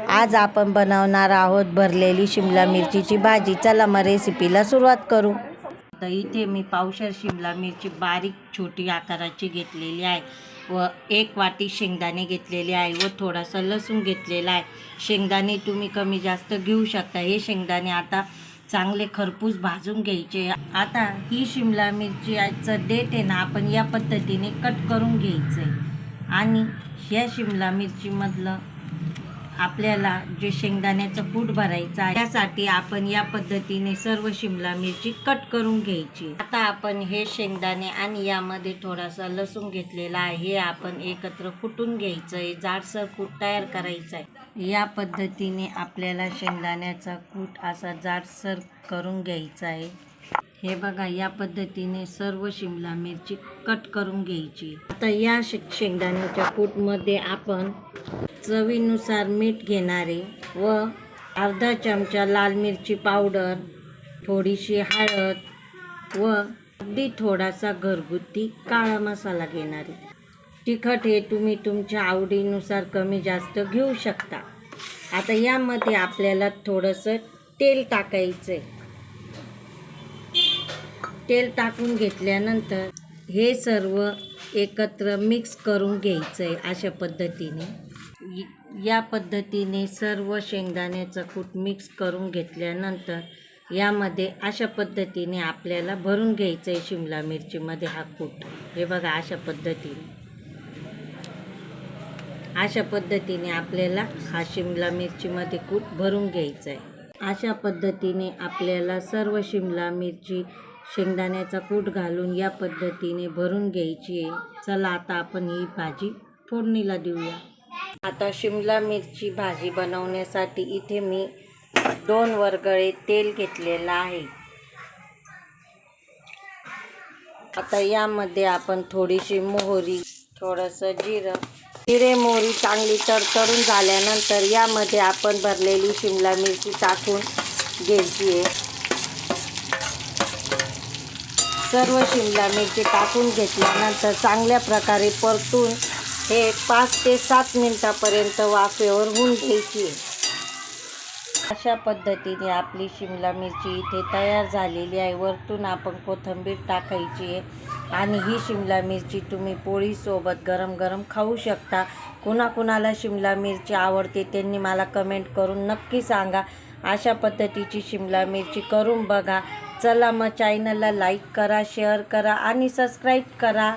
आज आपण बनवणार आहोत भरलेली शिमला मिरचीची भाजी। चला मग रेसिपीला सुरुवात करू। तर इथे मी पावशेर शिमला मिरची बारीक छोटी आकाराची घेतलेली आहे व 1 वाटी शेंगदाणे घेतलेले आहे व थोडासा लसूण घेतलेला आहे। शेंगदाणे तुम्ही कमी जास्त घेऊ शकता। हे शेंगदाणे आता चांगले खरपूस भाजून घ्यायचे। आता ही शिमला मिरचीचं देठ आहे ना, आपण या पद्धतीने कट करून घ्यायचं आणि ह्या शिमला मिरचीमधलं आपल्याला जे शेंगदाण्याचं कूट भरायचं आहे त्यासाठी आपण या पद्धतीने सर्व शिमला मिरची कट करून घ्यायची। आता आपण हे शेंगदाणे आणि यामध्ये थोडासा लसूण घेतलेला आहे, हे आपण एकत्र कुटून घ्यायचं आहे। जाडसर कूट तयार करायचा आहे। या पद्धतीने आपल्याला शेंगदाण्याचा कूट असा जाडसर करून घ्यायचा आहे। हे बघा, या पद्धतीने सर्व शिमला मिरची कट करून घ्यायची। आता या शेंगदाण्याच्या कूटमध्ये आपण चवीनुसार मीठ घेणारे व अर्धा चमचा लाल मिरची पावडर, थोडीशी हळद व अगदी थोडासा घरगुती काळा मसाला घेणारे। तिखट हे तुम्ही तुमच्या आवडीनुसार कमी जास्त घेऊ शकता। आता यामध्ये आपल्याला थोडंसं तेल टाकायचं आहे। तेल टाकून घेतल्यानंतर हे सर्व एकत्र मिक्स करून घ्यायचं आहे। अशा पद्धतीने या पद्धतीने सर्व शेंगदाण्याचं कूट मिक्स करून घेतल्यानंतर यामध्ये अशा पद्धतीने आपल्याला भरून घ्यायचं आहे शिमला मिरचीमध्ये हा कूट। हे बघा, अशा पद्धतीने आपल्याला हा शिमला मिरचीमध्ये कूट भरून घ्यायचा आहे। अशा पद्धतीने आपल्याला सर्व शिमला मिरची शेंगदाण्याचा कूट घालून या पद्धतीने भरून घ्यायची आहे। चला आता आपण ही भाजी फोडणीला देऊया। आता शिमला मिरची भाजी बनवण्यासाठी इथे मी 2 वरगळे तेल घेतलेलं आहे। आता यामध्ये आपण थोडीशी मोहरी, थोडंसं जिरे मोहरी चांगली तडतडून झाल्यानंतर यामध्ये आपण भरलेली शिमला मिरची टाकून घ्यायची आहे। सर्व शिमला मिरची टाकून घेतल्यानंतर चांगल्या प्रकारे परतून हे 5 ते 7 मिनिटापर्यंत वाफेवर होऊन घ्यायची आहे। अशा पद्धतीने आपली शिमला मिरची इथे तयार झालेली आहे। वरतून आपण कोथिंबीर टाकायची आहे आणि ही शिमला मिरची तुम्ही पोळीसोबत गरम गरम खाऊ शकता। कुणाकुणाला शिमला मिरची आवडते त्यांनी मला कमेंट करून नक्की सांगा। अशा पद्धतीची शिमला मिरची करून बघा। चला मग चॅनलला लाईक करा, शेअर करा आणि सबस्क्राईब करा।